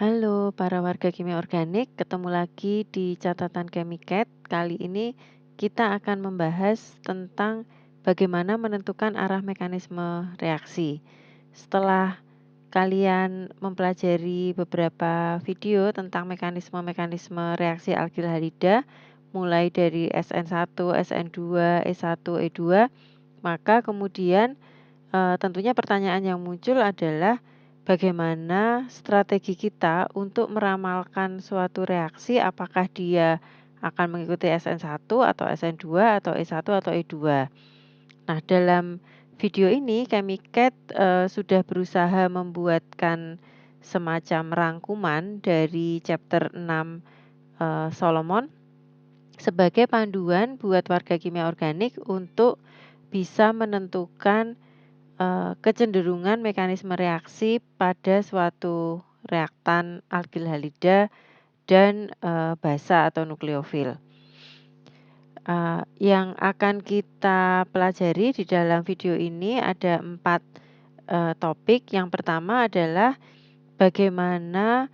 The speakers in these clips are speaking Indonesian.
Halo para warga kimia organik, ketemu lagi di catatan Chemicat. Kali ini kita akan membahas tentang bagaimana menentukan arah mekanisme reaksi. Setelah kalian mempelajari beberapa video tentang mekanisme-mekanisme reaksi alkil halida, mulai dari SN1, SN2, E1, E2, maka kemudian tentunya pertanyaan yang muncul adalah bagaimana strategi kita untuk meramalkan suatu reaksi, apakah dia akan mengikuti SN1 atau SN2 atau E1 atau E2. Nah, dalam video ini Chemicat sudah berusaha membuatkan semacam rangkuman dari chapter 6 Solomon sebagai panduan buat warga kimia organik untuk bisa menentukan kecenderungan mekanisme reaksi pada suatu reaktan alkil halida dan basa atau nukleofil. Yang akan kita pelajari di dalam video ini ada 4 topik. Yang pertama adalah bagaimana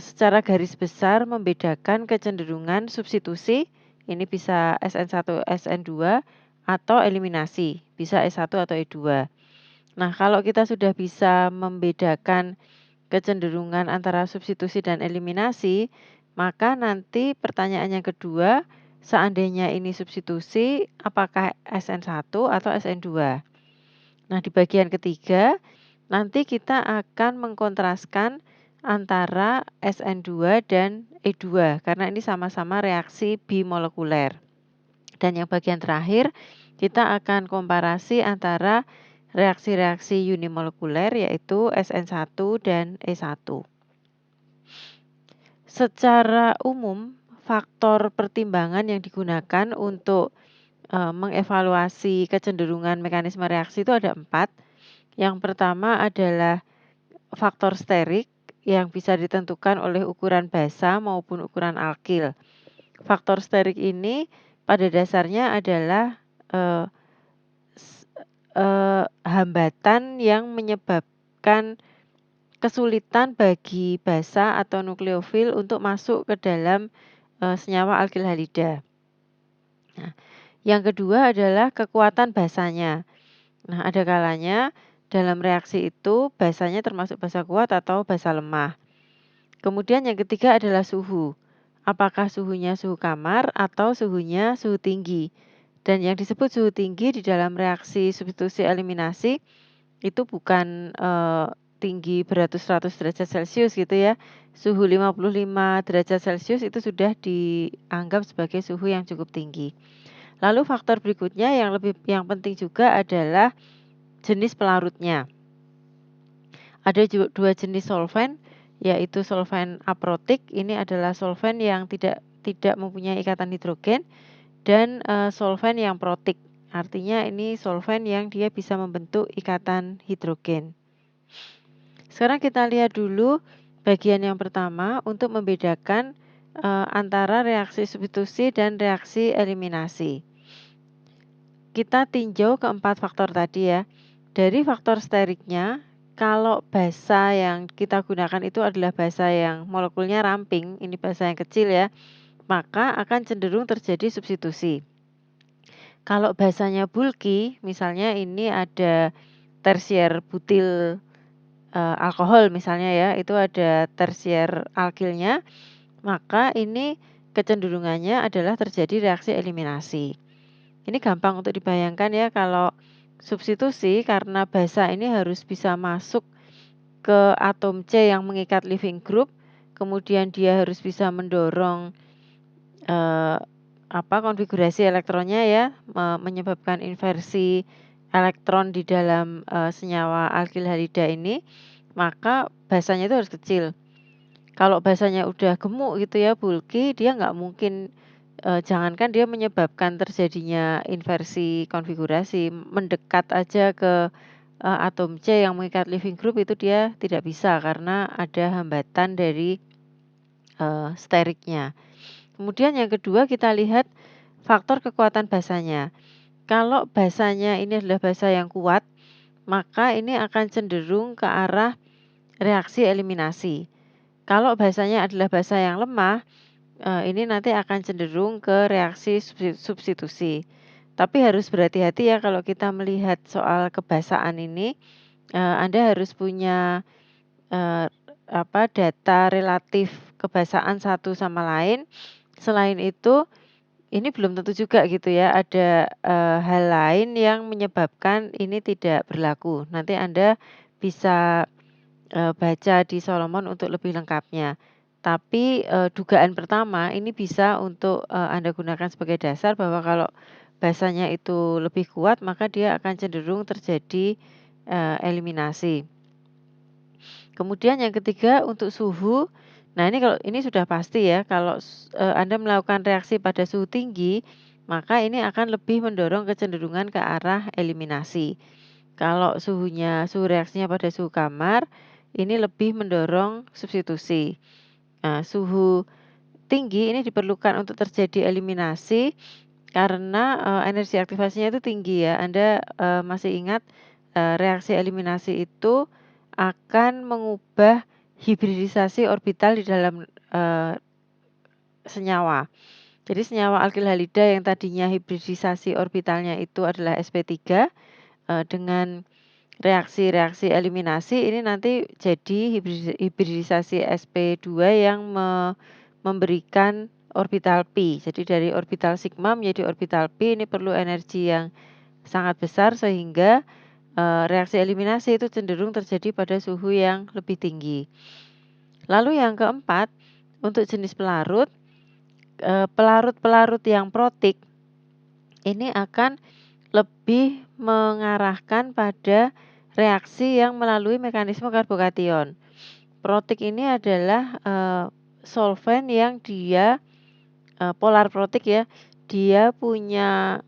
secara garis besar membedakan kecenderungan substitusi, ini bisa SN1, SN2, atau eliminasi, bisa E1 atau E2. Nah, kalau kita sudah bisa membedakan kecenderungan antara substitusi dan eliminasi, maka nanti pertanyaan yang kedua, seandainya ini substitusi, apakah SN1 atau SN2? Nah, di bagian ketiga, nanti kita akan mengkontraskan antara SN2 dan E2, karena ini sama-sama reaksi bimolekuler. Dan yang bagian terakhir, kita akan komparasi antara reaksi-reaksi unimolekuler yaitu SN1 dan E1. Secara umum, faktor pertimbangan yang digunakan untuk mengevaluasi kecenderungan mekanisme reaksi itu ada 4. Yang pertama adalah faktor sterik yang bisa ditentukan oleh ukuran basa maupun ukuran alkil. Faktor sterik ini pada dasarnya adalah hambatan yang menyebabkan kesulitan bagi basa atau nukleofil untuk masuk ke dalam senyawa alkil halida. Nah, yang kedua adalah kekuatan basanya. Nah, ada kalanya dalam reaksi itu basanya termasuk basa kuat atau basa lemah. Kemudian yang ketiga adalah suhu. Apakah suhunya suhu kamar atau suhunya suhu tinggi? Dan yang disebut suhu tinggi di dalam reaksi substitusi eliminasi itu bukan tinggi beratus-ratus derajat Celcius gitu ya. Suhu 55 derajat Celcius itu sudah dianggap sebagai suhu yang cukup tinggi. Lalu faktor berikutnya yang penting juga adalah jenis pelarutnya. Ada dua jenis solvent, yaitu solvent aprotik, ini adalah solvent yang tidak mempunyai ikatan hidrogen, dan solvent yang protik. Artinya ini solvent yang dia bisa membentuk ikatan hidrogen. Sekarang kita lihat dulu bagian yang pertama untuk membedakan antara reaksi substitusi dan reaksi eliminasi. Kita tinjau keempat faktor tadi ya. Dari faktor steriknya, kalau basa yang kita gunakan itu adalah basa yang molekulnya ramping, ini basa yang kecil ya, maka akan cenderung terjadi substitusi. Kalau basanya bulky, misalnya ini ada tersier butil alkohol misalnya ya, itu ada tersier alkilnya, maka ini kecenderungannya adalah terjadi reaksi eliminasi. Ini gampang untuk dibayangkan ya, kalau substitusi karena basa ini harus bisa masuk ke atom C yang mengikat leaving group, kemudian dia harus bisa mendorong konfigurasi elektronnya ya, menyebabkan inversi elektron di dalam senyawa alkil halida ini, maka basanya itu harus kecil. Kalau basanya udah gemuk gitu ya, bulky, dia nggak mungkin, jangankan dia menyebabkan terjadinya inversi konfigurasi, mendekat aja ke atom C yang mengikat leaving group itu dia tidak bisa karena ada hambatan dari steriknya. Kemudian yang kedua kita lihat faktor kekuatan basanya. Kalau basanya ini adalah basa yang kuat, maka ini akan cenderung ke arah reaksi eliminasi. Kalau basanya adalah basa yang lemah, ini nanti akan cenderung ke reaksi substitusi. Tapi harus berhati-hati ya kalau kita melihat soal kebasaan ini, Anda harus punya, eee, data relatif kebasaan satu sama lain. Selain itu, ini belum tentu juga gitu ya, ada, hal lain yang menyebabkan ini tidak berlaku. Nanti Anda bisa, baca di Solomon untuk lebih lengkapnya. Tapi, dugaan pertama ini bisa untuk, Anda gunakan sebagai dasar bahwa kalau basanya itu lebih kuat, maka dia akan cenderung terjadi, eliminasi. Kemudian yang ketiga untuk suhu, nah ini kalau ini sudah pasti ya kalau Anda melakukan reaksi pada suhu tinggi, maka ini akan lebih mendorong kecenderungan ke arah eliminasi. Kalau suhu reaksinya pada suhu kamar, ini lebih mendorong substitusi. Nah, suhu tinggi ini diperlukan untuk terjadi eliminasi karena, energi aktivasinya itu tinggi ya. Anda, masih ingat, reaksi eliminasi itu akan mengubah hibridisasi orbital di dalam, senyawa. Jadi senyawa alkil halida yang tadinya hibridisasi orbitalnya itu adalah sp3, dengan reaksi-reaksi eliminasi ini nanti jadi hibridisasi sp2 yang memberikan orbital pi. Jadi dari orbital sigma menjadi orbital pi ini perlu energi yang sangat besar sehingga, reaksi eliminasi itu cenderung terjadi pada suhu yang lebih tinggi. Lalu yang keempat, untuk jenis pelarut, pelarut-pelarut yang protik ini akan lebih mengarahkan pada reaksi yang melalui mekanisme karbokation. Protik ini adalah, solvent yang dia, polar protik ya, dia punya,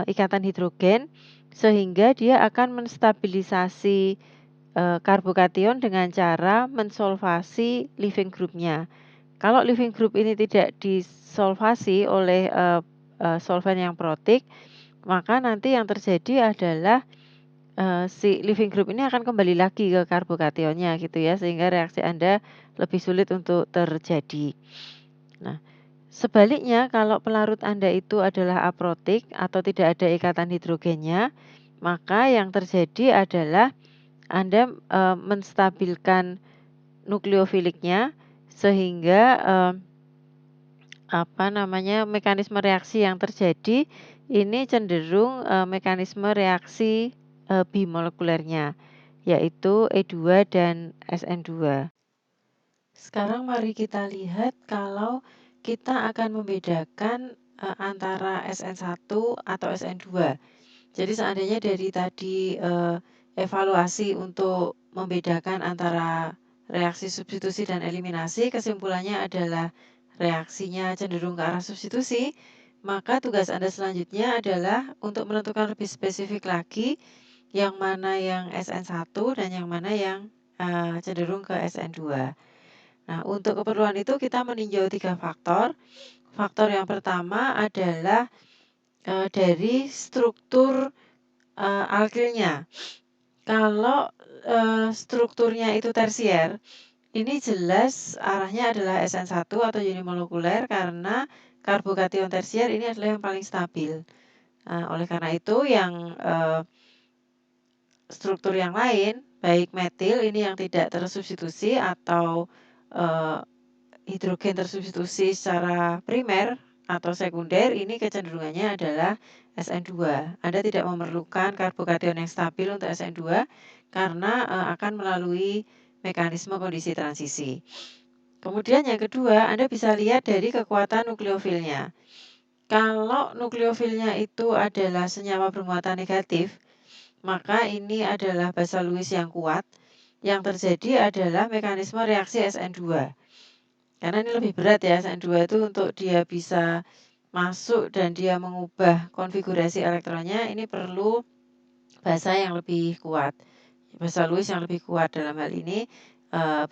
ikatan hidrogen sehingga dia akan menstabilisasi, karbokation dengan cara mensolvasi leaving group-nya. Kalau leaving group ini tidak disolvasi oleh, solvent yang protik, maka nanti yang terjadi adalah, si leaving group ini akan kembali lagi ke karbokationnya gitu ya, sehingga reaksi Anda lebih sulit untuk terjadi. Nah, sebaliknya kalau pelarut Anda itu adalah aprotik atau tidak ada ikatan hidrogennya, maka yang terjadi adalah Anda, menstabilkan nukleofiliknya sehingga, mekanisme reaksi yang terjadi ini cenderung, mekanisme reaksi, bimolekulernya, yaitu E2 dan SN2. Sekarang mari kita lihat kalau kita akan membedakan, antara SN1 atau SN2. Jadi seandainya dari tadi, evaluasi untuk membedakan antara reaksi substitusi dan eliminasi, kesimpulannya adalah reaksinya cenderung ke arah substitusi, maka tugas Anda selanjutnya adalah untuk menentukan lebih spesifik lagi yang mana yang SN1 dan yang mana yang, cenderung ke SN2. Nah, untuk keperluan itu kita meninjau 3 faktor. Faktor yang pertama adalah, dari struktur, alkilnya. Kalau, strukturnya itu tersier, ini jelas arahnya adalah SN1 atau unimolekuler karena karbokation tersier ini adalah yang paling stabil. Oleh karena itu yang, struktur yang lain, baik metil ini yang tidak tersubstitusi atau, hidrogen tersubstitusi secara primer atau sekunder, ini kecenderungannya adalah SN2. Anda tidak memerlukan karbokation yang stabil untuk SN2 karena, akan melalui mekanisme kondisi transisi. Kemudian yang kedua, Anda bisa lihat dari kekuatan nukleofilnya. Kalau nukleofilnya itu adalah senyawa bermuatan negatif, maka ini adalah basa Lewis yang kuat. Yang terjadi adalah mekanisme reaksi SN2. Karena ini lebih berat ya, SN2 itu untuk dia bisa masuk dan dia mengubah konfigurasi elektronnya, ini perlu basa yang lebih kuat. Basa Lewis yang lebih kuat dalam hal ini,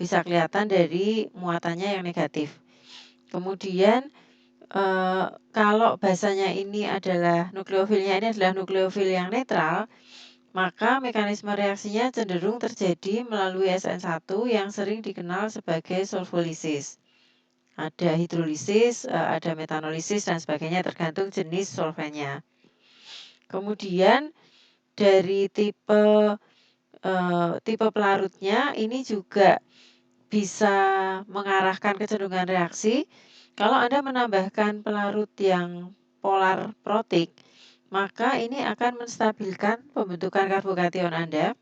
bisa kelihatan dari muatannya yang negatif. Kemudian, kalau basanya ini adalah nukleofilnya ini adalah nukleofil yang netral, maka mekanisme reaksinya cenderung terjadi melalui SN1 yang sering dikenal sebagai solvolisis. Ada hidrolisis, ada metanolisis, dan sebagainya tergantung jenis solvennya. Kemudian dari tipe pelarutnya ini juga bisa mengarahkan kecenderungan reaksi. Kalau Anda menambahkan pelarut yang polar protik, maka ini akan menstabilkan pembentukan karbokation Anda.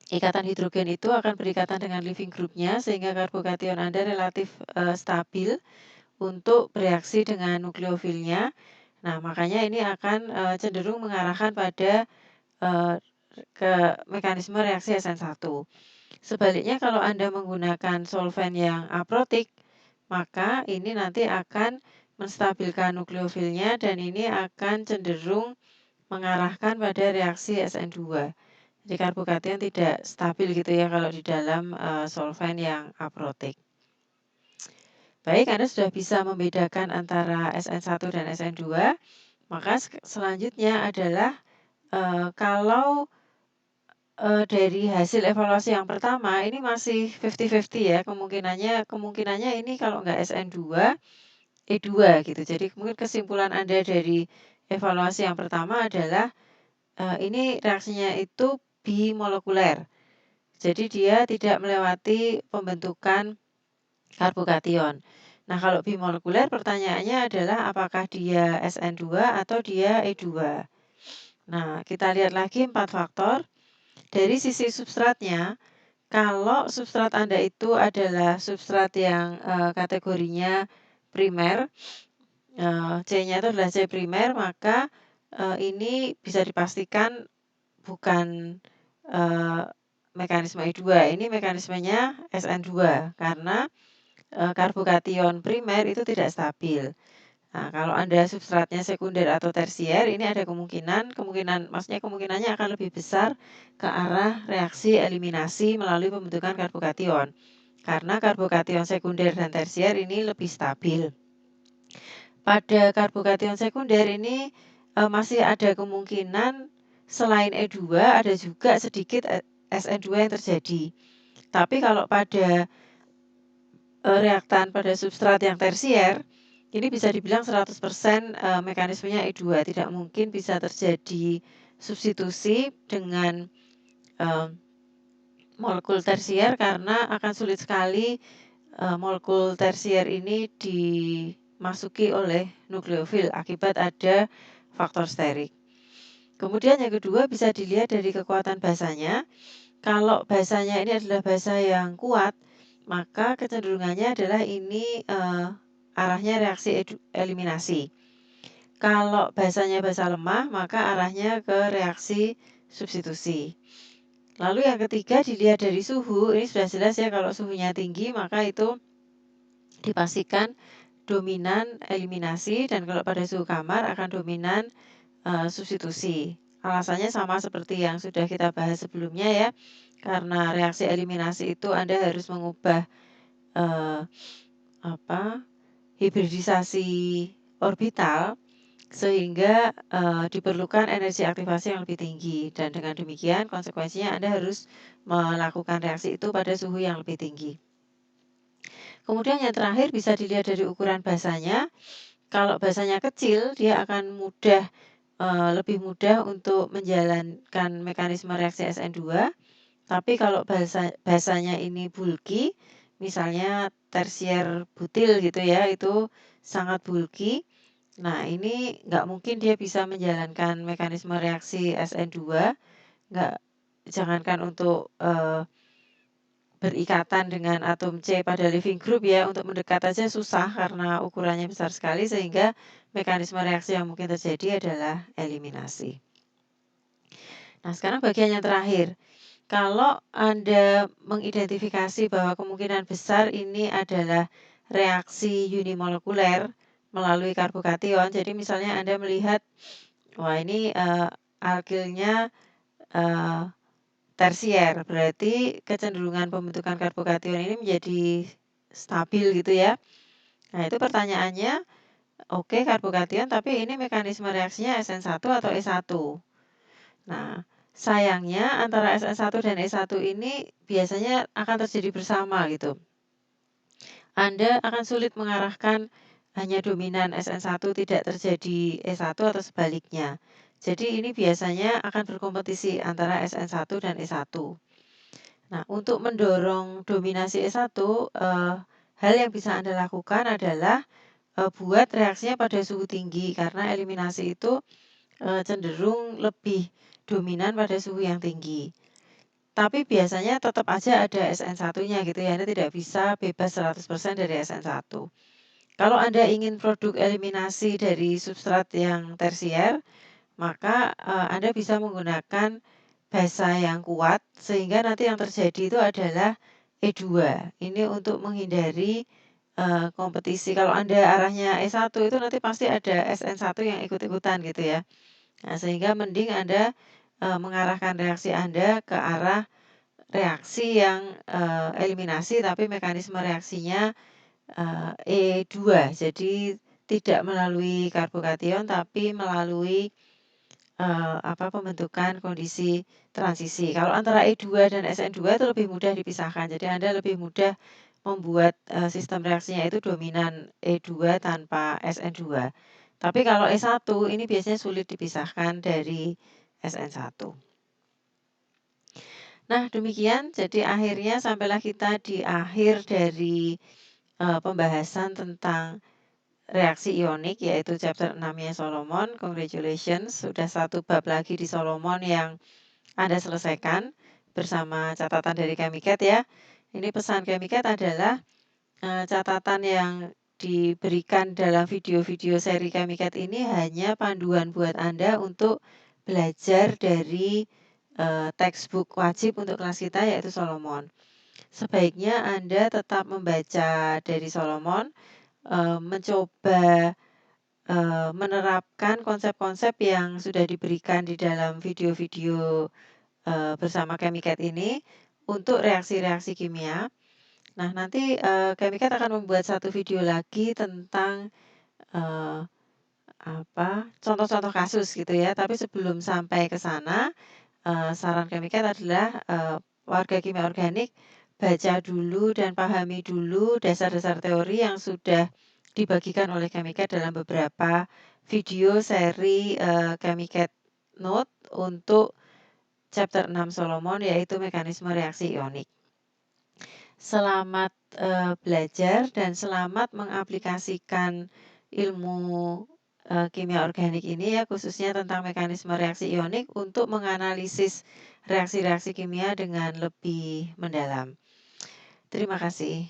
Ikatan hidrogen itu akan berikatan dengan leaving groupnya sehingga karbokation Anda relatif stabil untuk bereaksi dengan nukleofilnya. Nah, makanya ini akan cenderung mengarahkan pada ke mekanisme reaksi SN1. Sebaliknya kalau Anda menggunakan solvent yang aprotik, maka ini nanti akan menstabilkan nukleofilnya dan ini akan cenderung mengarahkan pada reaksi SN2. Jadi karbokation tidak stabil gitu ya kalau di dalam solvent yang aprotik. Baik, Anda sudah bisa membedakan antara SN1 dan SN2. Maka selanjutnya adalah kalau dari hasil evaluasi yang pertama ini masih 50-50 ya kemungkinannya ini kalau nggak SN2, E2 gitu. Jadi mungkin kesimpulan Anda dari evaluasi yang pertama adalah ini reaksinya itu bimolekuler. Jadi dia tidak melewati pembentukan karbokation. Nah, kalau bimolekuler pertanyaannya adalah apakah dia SN2 atau dia E2. Nah, kita lihat lagi 4 faktor. Dari sisi substratnya, kalau substrat Anda itu adalah substrat yang kategorinya primer, C-nya itu adalah C primer, maka ini bisa dipastikan bukan mekanisme E2, ini mekanismenya SN2 karena karbokation primer itu tidak stabil. Nah, kalau Anda substratnya sekunder atau tersier, ini ada maksudnya kemungkinannya akan lebih besar ke arah reaksi eliminasi melalui pembentukan karbokation. Karena karbokation sekunder dan tersier ini lebih stabil. Pada karbokation sekunder ini masih ada kemungkinan selain E2 ada juga sedikit SN2 yang terjadi. Tapi kalau pada reaktan pada substrat yang tersier, ini bisa dibilang 100% mekanismenya E2. Tidak mungkin bisa terjadi substitusi dengan molekul tersier karena akan sulit sekali molekul tersier ini dimasuki oleh nukleofil akibat ada faktor sterik. Kemudian yang kedua bisa dilihat dari kekuatan basanya. Kalau basanya ini adalah basa yang kuat, maka kecenderungannya adalah ini arahnya reaksi eliminasi. Kalau basanya basa lemah, maka arahnya ke reaksi substitusi. Lalu yang ketiga dilihat dari suhu, ini sudah jelas ya kalau suhunya tinggi maka itu dipastikan dominan eliminasi dan kalau pada suhu kamar akan dominan substitusi. Alasannya sama seperti yang sudah kita bahas sebelumnya ya. Karena reaksi eliminasi itu Anda harus mengubah hibridisasi orbital sehingga diperlukan energi aktivasi yang lebih tinggi dan dengan demikian konsekuensinya Anda harus melakukan reaksi itu pada suhu yang lebih tinggi. Kemudian yang terakhir bisa dilihat dari ukuran basanya. Kalau basanya kecil dia akan lebih mudah untuk menjalankan mekanisme reaksi SN2. Tapi kalau basanya ini bulky, misalnya tersier butil gitu ya, itu sangat bulky. Nah, ini nggak mungkin dia bisa menjalankan mekanisme reaksi SN2, jangankan untuk berikatan dengan atom C pada leaving group ya, untuk mendekat aja susah karena ukurannya besar sekali sehingga mekanisme reaksi yang mungkin terjadi adalah eliminasi. Nah, sekarang bagian yang terakhir. Kalau Anda mengidentifikasi bahwa kemungkinan besar ini adalah reaksi unimolekuler melalui karbokation, jadi misalnya Anda melihat, wah ini alkilnya tersier, berarti kecenderungan pembentukan karbokation ini menjadi stabil gitu ya. Nah itu pertanyaannya, oke karbokation tapi ini mekanisme reaksinya SN1 atau E1. Nah Sayangnya antara SN1 dan E1 ini biasanya akan terjadi bersama gitu. Anda akan sulit mengarahkan hanya dominan SN1 tidak terjadi E1 atau sebaliknya. Jadi ini biasanya akan berkompetisi antara SN1 dan E1. Nah, untuk mendorong dominasi E1, hal yang bisa Anda lakukan adalah, buat reaksinya pada suhu tinggi karena eliminasi itu, cenderung lebih dominan pada suhu yang tinggi. Tapi biasanya tetap aja ada SN1-nya gitu ya, Anda tidak bisa bebas 100% dari SN1. Kalau Anda ingin produk eliminasi dari substrat yang tersier, maka, Anda bisa menggunakan basa yang kuat sehingga nanti yang terjadi itu adalah E2. Ini untuk menghindari, kompetisi. Kalau Anda arahnya E1 itu nanti pasti ada SN1 yang ikut-ikutan gitu ya. Nah, sehingga mending Anda, mengarahkan reaksi Anda ke arah reaksi yang, eliminasi tapi mekanisme reaksinya, E2. Jadi tidak melalui karbokation tapi melalui, pembentukan kondisi transisi. Kalau antara E2 dan SN2 itu lebih mudah dipisahkan. Jadi Anda lebih mudah membuat, sistem reaksinya itu dominan E2 tanpa SN2. Tapi kalau E1 ini biasanya sulit dipisahkan dari SN1. Nah, demikian jadi akhirnya sampailah kita di akhir dari, pembahasan tentang reaksi ionik yaitu chapter 6-nya Solomon. Congratulations, sudah satu bab lagi di Solomon yang Anda selesaikan bersama catatan dari Chemicat ya. Ini pesan Chemicat adalah, catatan yang diberikan dalam video-video seri Chemicat ini hanya panduan buat Anda untuk belajar dari, textbook wajib untuk kelas kita yaitu Solomon. Sebaiknya Anda tetap membaca dari Solomon, mencoba, menerapkan konsep-konsep yang sudah diberikan di dalam video-video, bersama Chemicat ini untuk reaksi-reaksi kimia. Nah, nanti, Chemicat akan membuat satu video lagi tentang, eee, contoh-contoh kasus gitu ya. Tapi sebelum sampai ke sana, saran Chemicat adalah, warga kimia organik baca dulu dan pahami dulu dasar-dasar teori yang sudah dibagikan oleh Chemicat dalam beberapa video seri, Chemicat Note untuk chapter 6 Solomon yaitu mekanisme reaksi ionik. Selamat, belajar dan selamat mengaplikasikan ilmu, kimia organik ini ya khususnya tentang mekanisme reaksi ionik untuk menganalisis reaksi-reaksi kimia dengan lebih mendalam. Terima kasih.